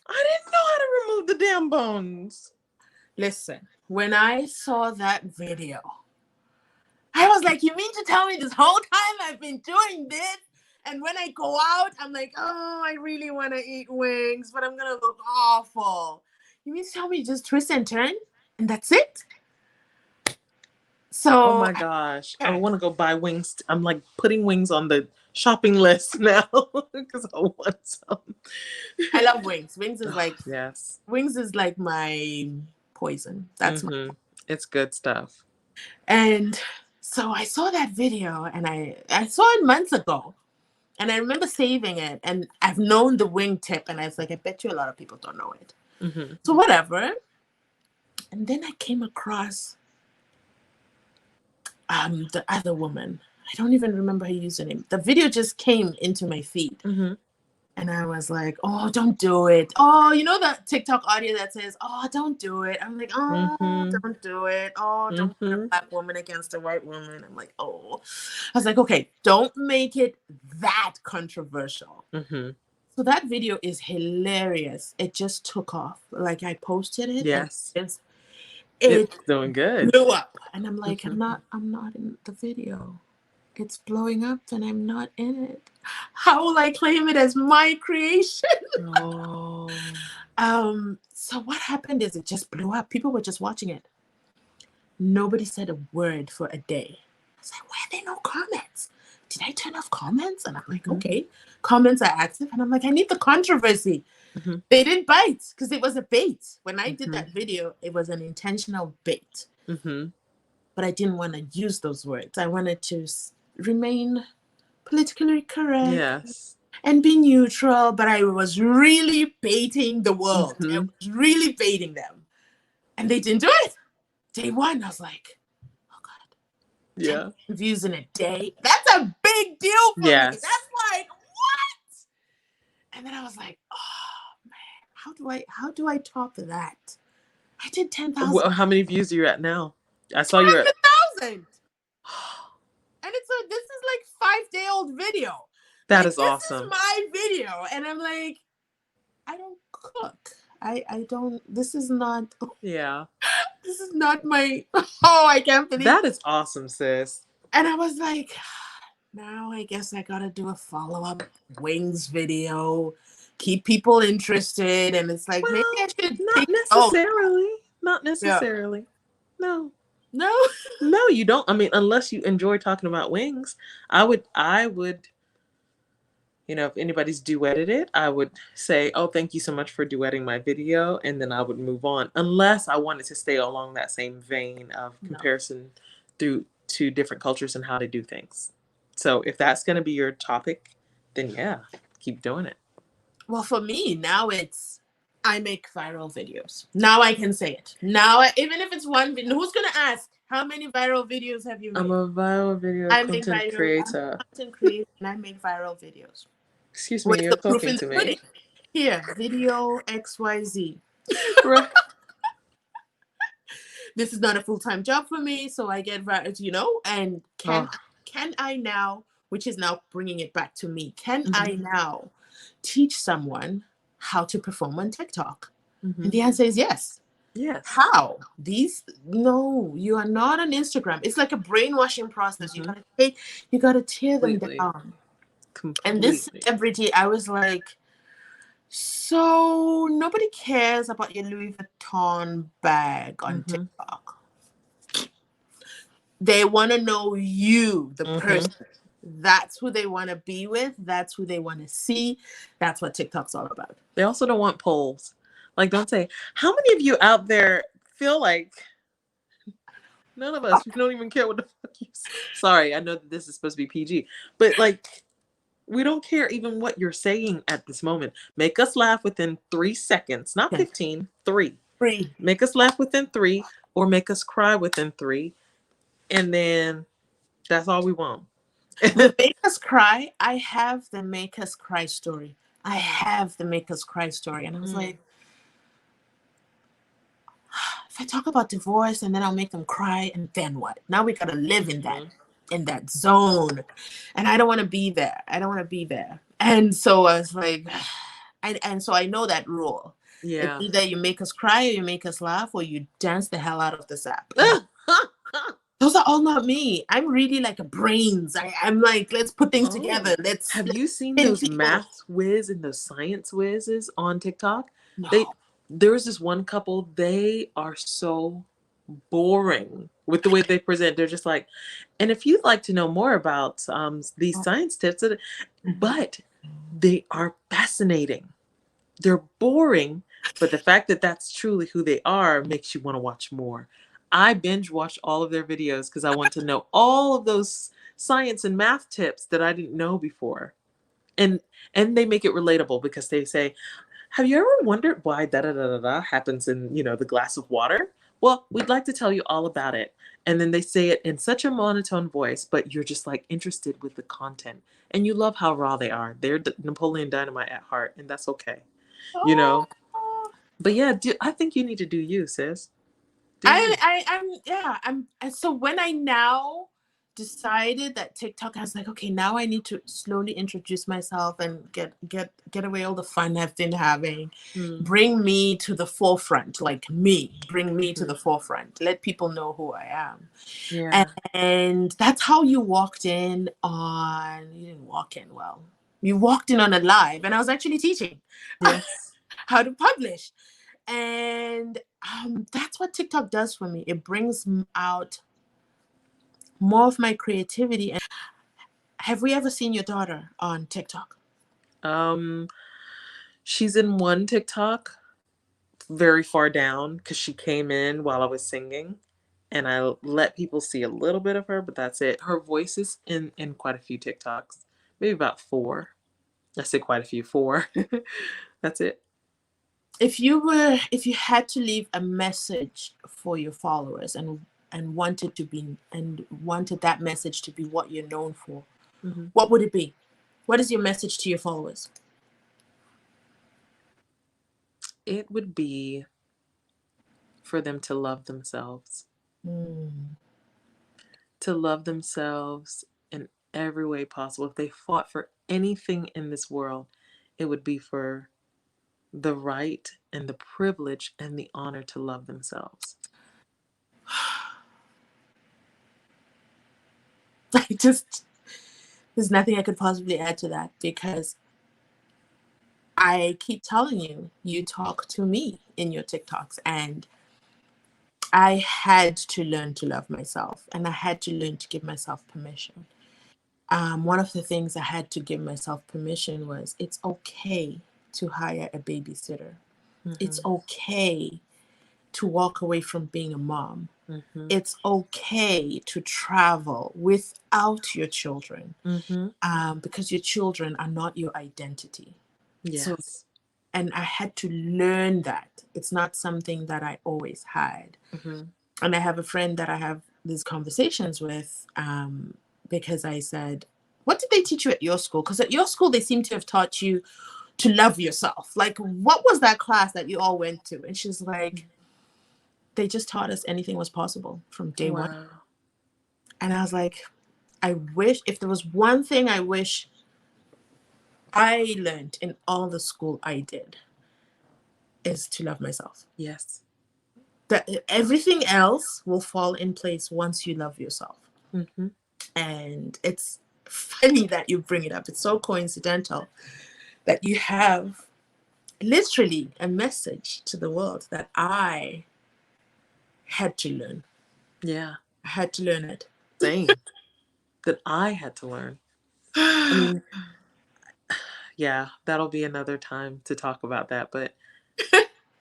Speaker 2: I didn't know how to remove the damn bones.
Speaker 1: Listen, when I saw that video, I was like, you mean to tell me this whole time I've been doing this? And when I go out, I'm like, oh, I really want to eat wings, but I'm going to look awful. You mean to tell me just twist and turn and that's it? So,
Speaker 2: oh my gosh, I want to go buy wings. I'm like putting wings on the shopping list now because I want some.
Speaker 1: I love wings. Wings is like,
Speaker 2: yes.
Speaker 1: Wings is like my poison. That's
Speaker 2: it's good stuff.
Speaker 1: And so I saw that video and I saw it months ago. And I remember saving it, and I've known the wing tip, and I was like, I bet you a lot of people don't know it. So whatever. And then I came across the other woman. I don't even remember her username. The video just came into my feed. And I was like, oh, don't do it. Oh, you know the TikTok audio that says, oh, don't do it. I'm like, oh, don't do it. Oh, don't put a Black woman against a white woman. I'm like, oh. I was like, okay, don't make it that controversial. So that video is hilarious. It just took off. Like I posted it.
Speaker 2: Yes.
Speaker 1: And
Speaker 2: it's doing good.
Speaker 1: Blew up. And I'm like, I'm not in the video. It's blowing up and I'm not in it. How will I claim it as my creation?
Speaker 2: Oh.
Speaker 1: So what happened is it just blew up. People were just watching it. Nobody said a word for a day. I was like, why are there no comments? Did I turn off comments? And I'm like, okay, comments are active. And I'm like, I need the controversy. They didn't bite because it was a bait. When I did that video, it was an intentional bait. But I didn't want to use those words. I wanted to remain politically correct.
Speaker 2: Yes.
Speaker 1: And be neutral, but I was really baiting the world. I was really baiting them. And they didn't do it. Day one, I was like, oh God.
Speaker 2: Yeah.
Speaker 1: 10 views in a day. That's a big deal for me. That's like, what? And then I was like, oh man, how do I top that? I did 10,000.
Speaker 2: Well, how many views are you at now? I saw you at
Speaker 1: 100,000. And this is like 5-day-old video.
Speaker 2: That is awesome.
Speaker 1: This is my video. And I'm like, I don't cook. I don't, this is not.
Speaker 2: Yeah.
Speaker 1: This is not my, oh, I can't believe.
Speaker 2: That is awesome, sis.
Speaker 1: And I was like, now I guess I got to do a follow-up wings video. Keep people interested. And it's like, maybe I should.
Speaker 2: Not necessarily. Not necessarily. No.
Speaker 1: No.
Speaker 2: No, you don't. I mean, unless you enjoy talking about wings, I would, if anybody's duetted it, I would say, oh, thank you so much for duetting my video. And then I would move on, unless I wanted to stay along that same vein of
Speaker 1: No.
Speaker 2: comparison through to different cultures and how they do things. So if that's going to be your topic, then yeah, keep doing it.
Speaker 1: Well, for me now I make viral videos. Now I can say it. Now, even if it's one video, who's gonna ask how many viral videos have you
Speaker 2: I'm
Speaker 1: made?
Speaker 2: a viral video
Speaker 1: I make
Speaker 2: content
Speaker 1: viral. I'm
Speaker 2: creator.
Speaker 1: a content creator, and I make viral videos.
Speaker 2: Excuse me,
Speaker 1: Where's
Speaker 2: you're
Speaker 1: the proof
Speaker 2: talking
Speaker 1: in the
Speaker 2: to
Speaker 1: pudding?
Speaker 2: me.
Speaker 1: Here, video XYZ.
Speaker 2: Right.
Speaker 1: This is not a full-time job for me, so I get and
Speaker 2: Oh.
Speaker 1: can I now, which is now bringing it back to me, can I
Speaker 2: Mm-hmm.
Speaker 1: now teach someone how to perform on TikTok?
Speaker 2: Mm-hmm.
Speaker 1: And the answer is yes.
Speaker 2: Yes.
Speaker 1: How? No, you are not on Instagram. It's like a brainwashing process.
Speaker 2: Mm-hmm.
Speaker 1: You gotta tear them
Speaker 2: Completely.
Speaker 1: down. And this
Speaker 2: Completely.
Speaker 1: celebrity, I was like, so nobody cares about your Louis Vuitton bag on
Speaker 2: Mm-hmm.
Speaker 1: TikTok. They want to know you, the
Speaker 2: Mm-hmm.
Speaker 1: person. That's who they want to be with. That's who they want to see. That's what TikTok's all about.
Speaker 2: They also don't want polls. Like, don't say, how many of you out there feel like none of us, we don't even care what the fuck you say. Sorry, I know that this is supposed to be PG, but like, we don't care even what you're saying at this moment. Make us laugh within 3 seconds, not
Speaker 1: Okay.
Speaker 2: 15, 3.
Speaker 1: Free.
Speaker 2: Make us laugh within 3 or make us cry within 3. And then that's all we want.
Speaker 1: The Make Us Cry, I have the Make Us Cry story. I have the Make Us Cry story. And I was like, if I talk about divorce and then I'll make them cry, and then what? Now we gotta live in that zone. And I don't want to be there. I don't want to be there. And so I was like, and so I know that rule. It's
Speaker 2: Yeah.
Speaker 1: either you make us cry or you make us laugh or you dance the hell out of this app. And those are all not me. I'm really like a brains. I'm like, let's put things
Speaker 2: Oh,
Speaker 1: together. Let's
Speaker 2: have you seen
Speaker 1: pin
Speaker 2: those
Speaker 1: people.
Speaker 2: math whiz and those science whizzes on TikTok? They
Speaker 1: No.
Speaker 2: There was this one couple, they are so boring with the way they present. They're just like, and if you'd like to know more about these science tips, but they are fascinating. They're boring, but the fact that that's truly who they are makes you want to watch more. I binge watch all of their videos because I want to know all of those science and math tips that I didn't know before. And they make it relatable because they say, have you ever wondered why da da da da da happens in, the glass of water? Well, we'd like to tell you all about it. And then they say it in such a monotone voice, but you're just like interested with the content. And you love how raw they are. They're Napoleon Dynamite at heart, and that's okay. You
Speaker 1: Oh.
Speaker 2: know? But yeah, I think you need to do you, sis. Do you.
Speaker 1: I'm and so when I now decided that TikTok, I was like, okay, now I need to slowly introduce myself and get away all the fun I've been having.
Speaker 2: Mm,
Speaker 1: Bring me to the forefront, like me. Bring me to
Speaker 2: mhm.
Speaker 1: the forefront. Let people know who I am.
Speaker 2: Yeah.
Speaker 1: And that's how you walked in on you didn't walk in well. You walked in on a live, and I was actually teaching
Speaker 2: Yes.
Speaker 1: how to publish. And that's what TikTok does for me. It brings out more of my creativity. And have we ever seen your daughter on TikTok?
Speaker 2: Um, she's in one TikTok very far down because she came in while I was singing, and I let people see a little bit of her, but that's it. Her voice is in quite a few TikToks, maybe about 4. I say quite a few, 4. That's it.
Speaker 1: If you had to leave a message for your followers and wanted that message to be what you're known for,
Speaker 2: Hmm.
Speaker 1: what would it be? What is your message to your followers?
Speaker 2: It would be for them to love themselves,
Speaker 1: Mm.
Speaker 2: to love themselves in every way possible. If they fought for anything in this world, it would be for the right and the privilege and the honor to love themselves.
Speaker 1: I just there's nothing I could possibly add to that because I keep telling you, you talk to me in your TikToks, and I had to learn to love myself, and I had to learn to give myself permission. One of the things I had to give myself permission was it's okay to hire a babysitter. It's
Speaker 2: Mm-hmm.
Speaker 1: okay to walk away from being a mom.
Speaker 2: Mm-hmm.
Speaker 1: It's okay to travel without your children,
Speaker 2: Mm-hmm.
Speaker 1: because your children are not your identity. So,
Speaker 2: Yes.
Speaker 1: and I had to learn that. It's not something that I always had.
Speaker 2: Mm-hmm.
Speaker 1: And I have a friend that I have these conversations with, because I said, what did they teach you at your school? Because at your school, they seem to have taught you to love yourself. Like, what was that class that you all went to? And she's like, they just taught us anything was possible from day one.
Speaker 2: Wow.
Speaker 1: And I was like, I wish, if there was one thing I wish I learned in all the school I did, is to love myself.
Speaker 2: Yes.
Speaker 1: That everything else will fall in place once you love yourself.
Speaker 2: Mm-hmm.
Speaker 1: And it's funny that you bring it up. It's so coincidental that you have literally a message to the world that I had to learn.
Speaker 2: Yeah.
Speaker 1: I had to learn it.
Speaker 2: Same. That I had to learn. I mean, yeah, that'll be another time to talk about that. But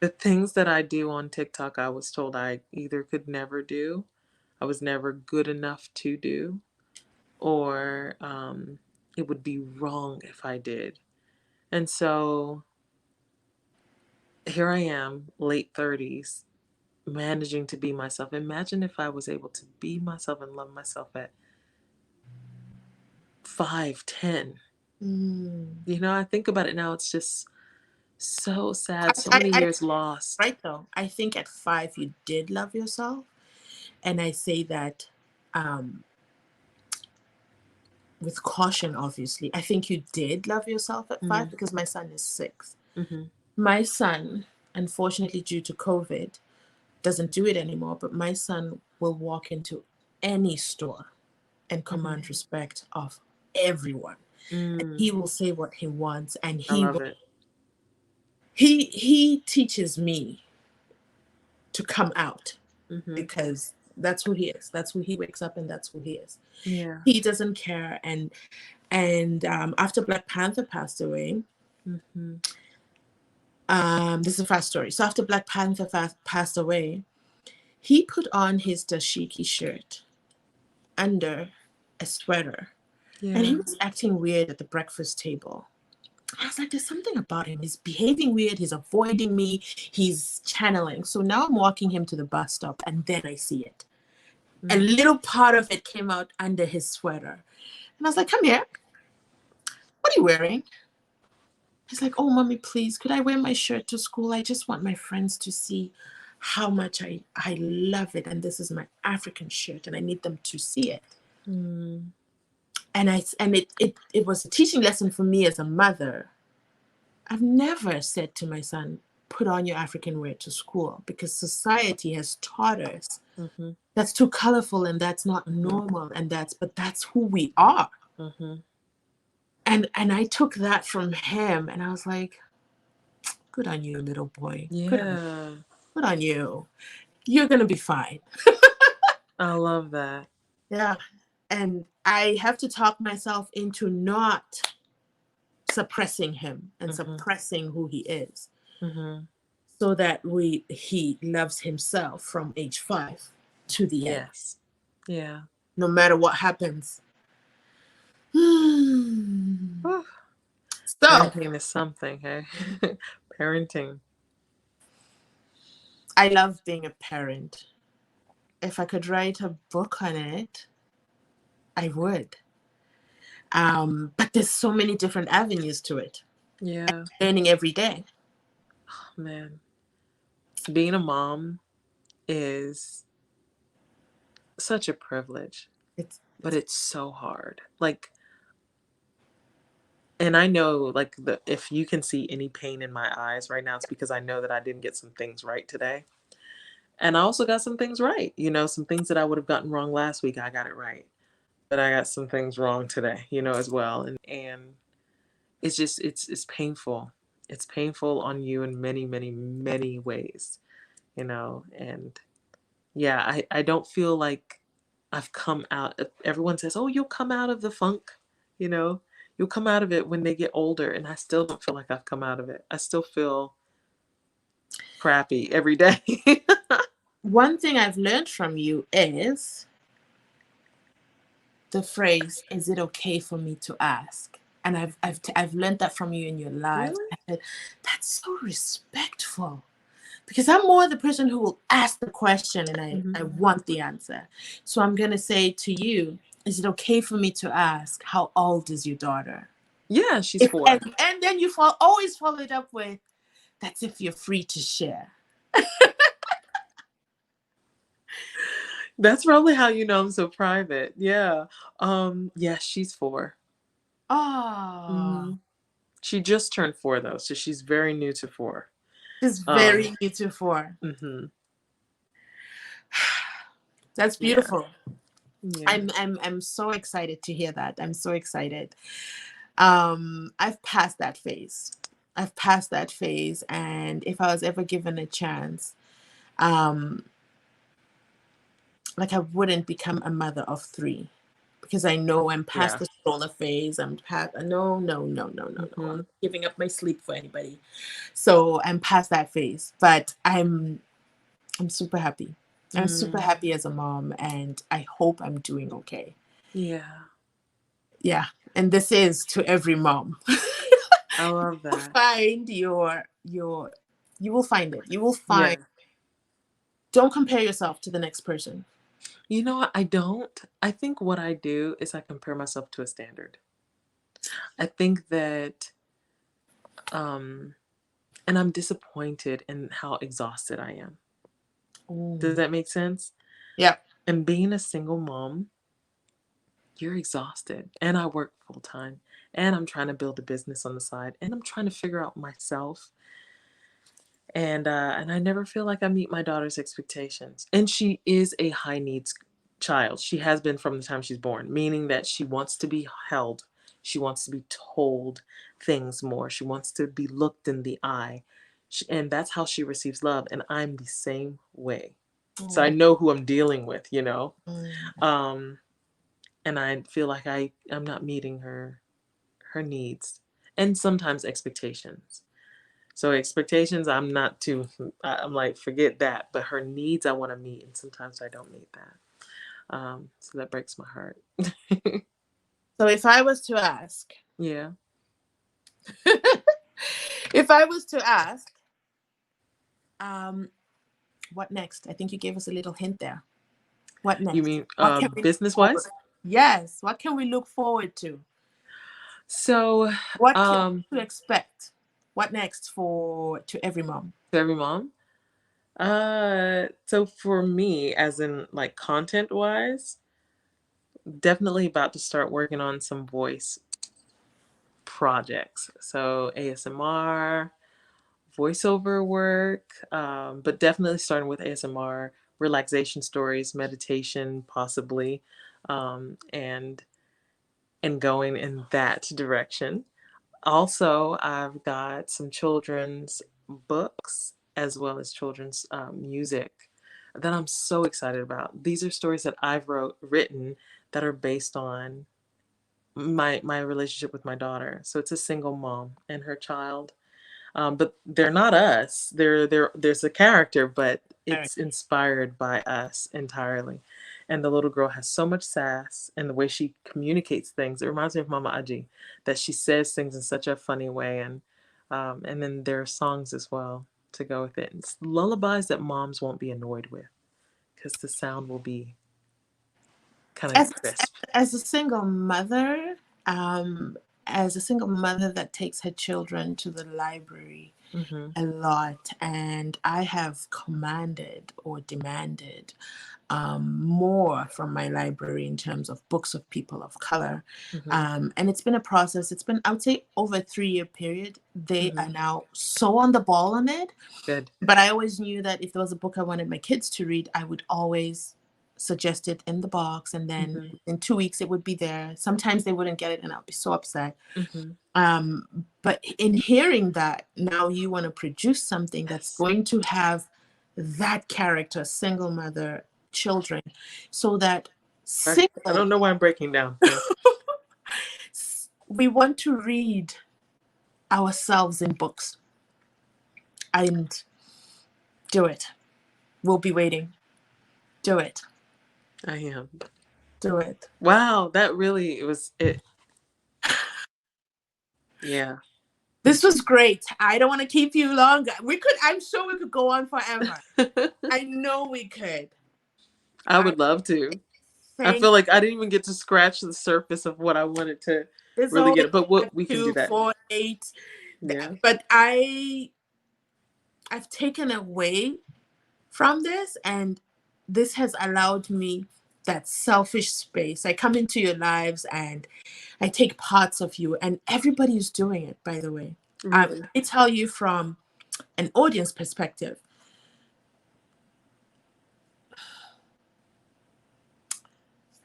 Speaker 2: the things that I do on TikTok, I was told I either could never do, I was never good enough to do, or it would be wrong if I did. And so here I am, late 30s, managing to be myself. Imagine if I was able to be myself and love myself at 5, 10.
Speaker 1: Mm.
Speaker 2: You know, I think about it now, it's just so sad. So many
Speaker 1: I
Speaker 2: years lost.
Speaker 1: right though. I think at 5 you did love yourself, and I say that, um, with caution. Obviously, I think you did love yourself at 5
Speaker 2: Mm-hmm.
Speaker 1: because my son is 6.
Speaker 2: Mm-hmm.
Speaker 1: My son, unfortunately, due to COVID, doesn't do it anymore. But my son will walk into any store and
Speaker 2: Mm-hmm.
Speaker 1: command respect of everyone. And
Speaker 2: Mm,
Speaker 1: he will say what he wants, and
Speaker 2: I love it.
Speaker 1: he teaches me to come out,
Speaker 2: Mm-hmm.
Speaker 1: because that's who he is. That's who he wakes up, and that's who he is.
Speaker 2: Yeah.
Speaker 1: He doesn't care. And after Black Panther passed away,
Speaker 2: Mm-hmm.
Speaker 1: this is a fast story. So after Black Panther passed away, he put on his dashiki shirt under a sweater, and he
Speaker 2: Yeah.
Speaker 1: was acting weird at the breakfast table. I was like, there's something about him. He's behaving weird. He's avoiding me. He's channeling. So now I'm walking him to the bus stop, and then I see it. A
Speaker 2: Mm-hmm.
Speaker 1: little part of it came out under his sweater. And I was like, come here. What are you wearing? He's like, oh, mommy, please, could I wear my shirt to school? I just want my friends to see how much I love it. And this is my African shirt, and I need them to see it.
Speaker 2: Mm.
Speaker 1: And it was a teaching lesson for me as a mother. I've never said to my son, put on your African wear to school, because society has taught us
Speaker 2: Mm-hmm.
Speaker 1: that's too colorful and that's not
Speaker 2: Mm-hmm.
Speaker 1: normal, and that's who we are.
Speaker 2: Mm-hmm.
Speaker 1: And I took that from him, and I was like, good on you, little boy.
Speaker 2: Yeah.
Speaker 1: Good on you. You're gonna be fine.
Speaker 2: I love that.
Speaker 1: Yeah. And I have to talk myself into not suppressing him and
Speaker 2: Mm-hmm.
Speaker 1: suppressing who he is,
Speaker 2: Mm-hmm.
Speaker 1: so that he loves himself from age 5 to the end,
Speaker 2: Yes. Yeah.
Speaker 1: no matter what happens.
Speaker 2: Whew.
Speaker 1: So
Speaker 2: Parenting is something, hey? Parenting.
Speaker 1: I love being a parent. If I could write a book on it, I would. But there's so many different avenues to it.
Speaker 2: Yeah.
Speaker 1: Learning every day.
Speaker 2: Man. Being a mom is such a privilege, but
Speaker 1: It's
Speaker 2: it's so hard. Like, and I know, like, if you can see any pain in my eyes right now, it's because I know that I didn't get some things right today. And I also got some things right. You know, some things that I would have gotten wrong last week, I got it right. But I got some things wrong today, you know, as well. And it's just it's painful. It's painful on you in many, many, many ways, you know, and yeah, I don't feel like I've come out. Everyone says, "Oh, you'll come out of the funk," you know, you'll come out of it when they get older, and I still don't feel like I've come out of it. I still feel crappy every day.
Speaker 1: One thing I've learned from you is the phrase, "Is it okay for me to ask?" And I've learned that from you in your life.
Speaker 2: Really?
Speaker 1: I said, that's so respectful, because I'm more the person who will ask the question, and I
Speaker 2: Hmm.
Speaker 1: want the answer. So I'm gonna say to you, is it okay for me to ask, how old is your daughter?
Speaker 2: Yeah, she's
Speaker 1: If
Speaker 2: 4.
Speaker 1: and then you always follow it up with, that's if you're free to share.
Speaker 2: That's probably how you know I'm so private. Yeah. Yeah, she's 4.
Speaker 1: Oh,
Speaker 2: Hmm. She just turned 4 though, so she's very new to 4.
Speaker 1: it's
Speaker 2: Um,
Speaker 1: very beautiful.
Speaker 2: hmm.
Speaker 1: That's
Speaker 2: Yeah.
Speaker 1: beautiful.
Speaker 2: Yeah.
Speaker 1: I'm so excited to hear that. I'm so excited. I've passed that phase. I've passed that phase, and if I was ever given a chance, um, like I wouldn't become a mother of 3, because I know I'm past
Speaker 2: Yeah.
Speaker 1: the stroller phase. I'm past. No, no, no, no, no, no. I'm
Speaker 2: Hmm.
Speaker 1: not giving up my sleep for anybody. So I'm past that phase. But I'm super happy. I'm super
Speaker 2: Mm.
Speaker 1: happy as a mom, and I hope I'm doing okay.
Speaker 2: Yeah.
Speaker 1: Yeah. And this is to every mom.
Speaker 2: I love that.
Speaker 1: Find your you will find it. You will find.
Speaker 2: Yeah.
Speaker 1: Don't compare yourself to the next person.
Speaker 2: You know what? I don't. I think what I do is I compare myself to a standard. I think that, um, and I'm disappointed in how exhausted I am. Does
Speaker 1: Mm.
Speaker 2: that make sense?
Speaker 1: Yeah.
Speaker 2: And being a single mom, you're exhausted. And I work full time. And I'm trying to build a business on the side. And I'm trying to figure out myself. And I never feel like I meet my daughter's expectations. And she is a high needs child. She has been from the time she's born, meaning that she wants to be held. She wants to be told things more. She wants to be looked in the eye. And that's how she receives love. And I'm the same way. So I
Speaker 1: Mm.
Speaker 2: know who I'm dealing with, you know.
Speaker 1: Mm.
Speaker 2: Um, and I feel like I'm not meeting her needs and sometimes expectations. So expectations, I'm not too. I'm like, forget that. But her needs, I want to meet, and sometimes I don't meet that. So that breaks my heart.
Speaker 1: So if I was to ask,
Speaker 2: Yeah.
Speaker 1: if I was to ask, um, what next? I think you gave us a little hint there. What
Speaker 2: You
Speaker 1: next?
Speaker 2: mean
Speaker 1: What can we look
Speaker 2: business
Speaker 1: forward?
Speaker 2: wise?
Speaker 1: Yes. What can we look forward to?
Speaker 2: So,
Speaker 1: What can
Speaker 2: um,
Speaker 1: to expect? What next for to every mom?
Speaker 2: to every mom. So for me, as in like content wise, definitely about to start working on some voice projects. So ASMR, voiceover work, but definitely starting with ASMR, relaxation stories, meditation, possibly, and going in that direction. Also, I've got some children's books as well as children's music that I'm so excited about. These are stories that I've written that are based on my relationship with my daughter. So it's a single mom and her child, but they're not us. There's a character, but
Speaker 1: All right.
Speaker 2: it's inspired by us entirely. And the little girl has so much sass, and the way she communicates things, it reminds me of Mama AJI, that she says things in such a funny way. And then there are songs as well to go with it. It's lullabies that moms won't be annoyed with because the sound will be kind of
Speaker 1: As
Speaker 2: crisp.
Speaker 1: as a single mother, um, as a single mother that takes her children to the library
Speaker 2: Mm-hmm.
Speaker 1: a lot, and I have commanded or demanded more from my library in terms of books of people of color.
Speaker 2: Mm-hmm.
Speaker 1: And it's been a process. It's been, I would say, over a 3-year period. They
Speaker 2: Mm-hmm.
Speaker 1: are now so on the ball on it.
Speaker 2: Good.
Speaker 1: But I always knew that if there was a book I wanted my kids to read, I would always suggest it in the box. And then
Speaker 2: Mm-hmm.
Speaker 1: in 2 weeks, it would be there. Sometimes they wouldn't get it, and I'll be so upset.
Speaker 2: Mm-hmm.
Speaker 1: But in hearing that, now you want to produce something that's
Speaker 2: Yes.
Speaker 1: going to have that character, single mother, children so that
Speaker 2: I
Speaker 1: single,
Speaker 2: don't know why I'm breaking down. Yeah.
Speaker 1: we want to read ourselves in books and do it. We'll be waiting. Do it.
Speaker 2: I am.
Speaker 1: Do it.
Speaker 2: Wow, that really was it. Yeah.
Speaker 1: This was great. I don't want to keep you longer. I'm sure we could go on forever. I know we could.
Speaker 2: I would love to. I
Speaker 1: Thank
Speaker 2: feel like I didn't even get to scratch the surface of what I wanted to
Speaker 1: There's
Speaker 2: really get
Speaker 1: always
Speaker 2: it, but we can do
Speaker 1: 2,
Speaker 2: that.
Speaker 1: 4, 8.
Speaker 2: Yeah.
Speaker 1: But I've taken away from this, and this has allowed me that selfish space. I come into your lives and I take parts of you, and everybody's doing it, by the way.
Speaker 2: Really.
Speaker 1: I tell you from an audience perspective.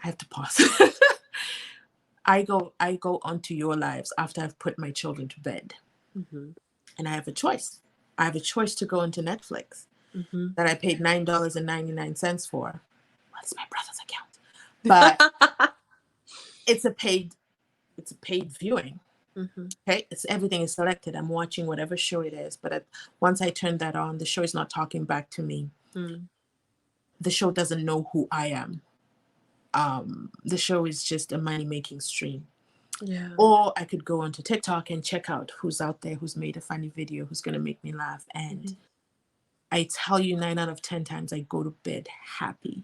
Speaker 1: I have to pause. I go onto your lives after I've put my children to bed, and I have a choice. I have a choice to go into Netflix that I paid $9.99 for. Well, it's my brother's account, but it's a paid viewing. Okay, everything is selected. I'm watching whatever show it is, but once I turn that on, the show is not talking back to me. The show doesn't know who I am. The show is just a money-making stream.
Speaker 2: Yeah.
Speaker 1: Or I could go onto TikTok and check out who's out there, who's made a funny video, who's going to make me laugh. And I tell you, 9 out of 10 times I go to bed happy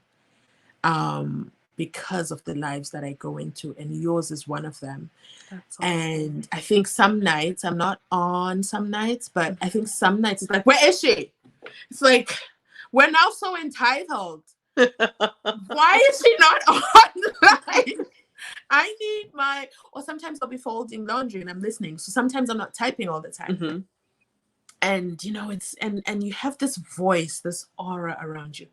Speaker 1: because of the lives that I go into. And yours is one of them.
Speaker 2: That's awesome.
Speaker 1: And I think some nights, I'm not on some nights, but I think some nights it's like, where is she? It's like, we're now so entitled. Why is she not online? I need or sometimes I'll be folding laundry and I'm listening. So sometimes I'm not typing all the time. And it's and you have this voice, this aura around you.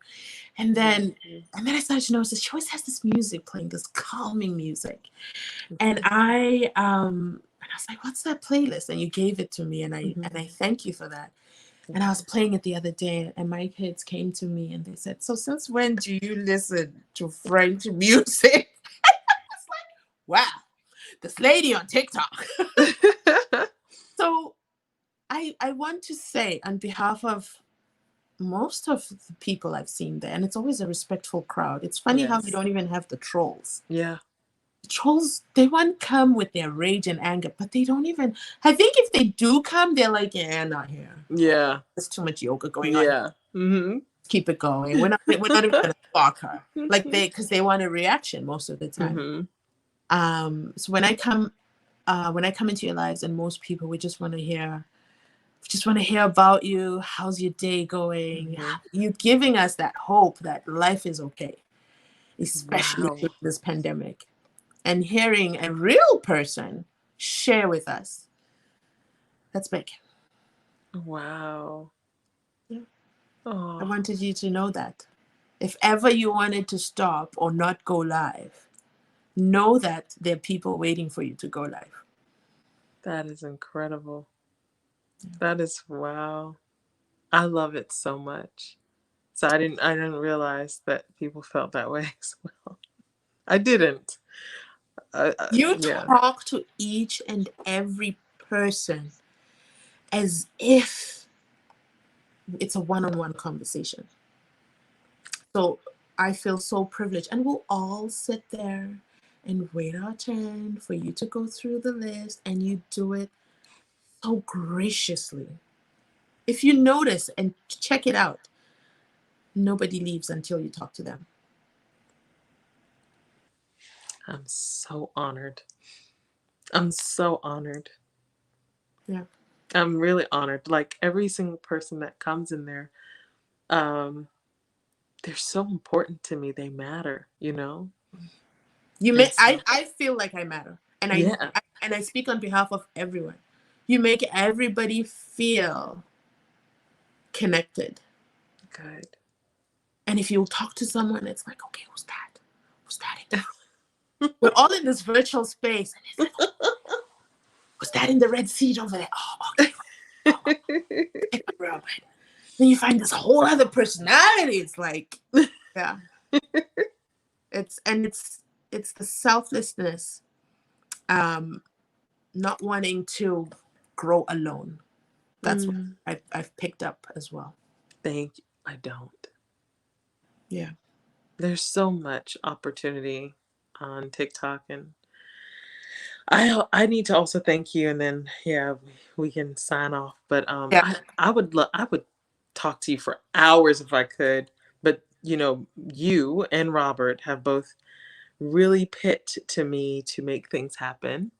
Speaker 1: And then I started to notice she always has this music playing, this calming music. And I was like, what's that playlist? And you gave it to me, and I thank you for that. And I was playing it the other day, and my kids came to me and they said, so since when do you listen to French music? It's like, wow, this lady on TikTok. So I want to say on behalf of most of the people I've seen there, and it's always a respectful crowd. It's funny how you don't even have the trolls.
Speaker 2: Yeah.
Speaker 1: The trolls, they won't come with their rage and anger, but they don't even, I think if they do come, they're like, yeah, not here.
Speaker 2: Yeah.
Speaker 1: There's too much yoga going on.
Speaker 2: Yeah.
Speaker 1: Keep it going. We're not even going to stalk her. Like because they want a reaction most of the time. So when I come into your lives, and most people, we just want to hear about you. How's your day going? You giving us that hope that life is okay, especially through this pandemic. And hearing a real person share with us, that's big.
Speaker 2: Wow.
Speaker 1: Yeah.
Speaker 2: Oh.
Speaker 1: I wanted you to know that. If ever you wanted to stop or not go live, know that there are people waiting for you to go live.
Speaker 2: That is incredible. That is wow. I love it so much. So I didn't realize that people felt that way as well. I didn't.
Speaker 1: You talk to each and every person as if it's a one-on-one conversation. So I feel so privileged, and we'll all sit there and wait our turn for you to go through the list, and you do it so graciously. If you notice and check it out, nobody leaves until you talk to them.
Speaker 2: I'm so honored. I'm so honored.
Speaker 1: Yeah.
Speaker 2: I'm really honored. Like every single person that comes in there, they're so important to me. They matter,
Speaker 1: I feel like I matter. And I speak on behalf of everyone. You make everybody feel connected.
Speaker 2: Good.
Speaker 1: And if you talk to someone, it's like, okay, who's that? Who's that? We're all in this virtual space. And it's like, who's that in the red seat over there? Oh, okay. Then you find this whole other personality. It's like, yeah. It's the selflessness, not wanting to grow alone. That's what I've picked up as well.
Speaker 2: Thank you. I don't.
Speaker 1: Yeah.
Speaker 2: There's so much opportunity on TikTok, and I need to also thank you, and then we can sign off. But
Speaker 1: Yeah.
Speaker 2: I would talk to you for hours if I could. But you and Robert have both really pitched to me to make things happen.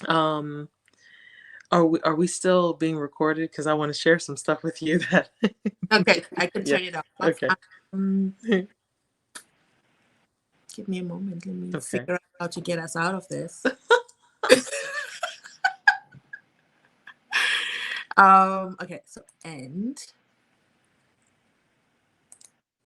Speaker 2: Are we still being recorded? Because I want to share some stuff with you that.
Speaker 1: Okay, I can
Speaker 2: Yeah.
Speaker 1: turn it off.
Speaker 2: Okay.
Speaker 1: Give me a moment. Let me
Speaker 2: Okay.
Speaker 1: figure out how to get us out of this. Okay, so end.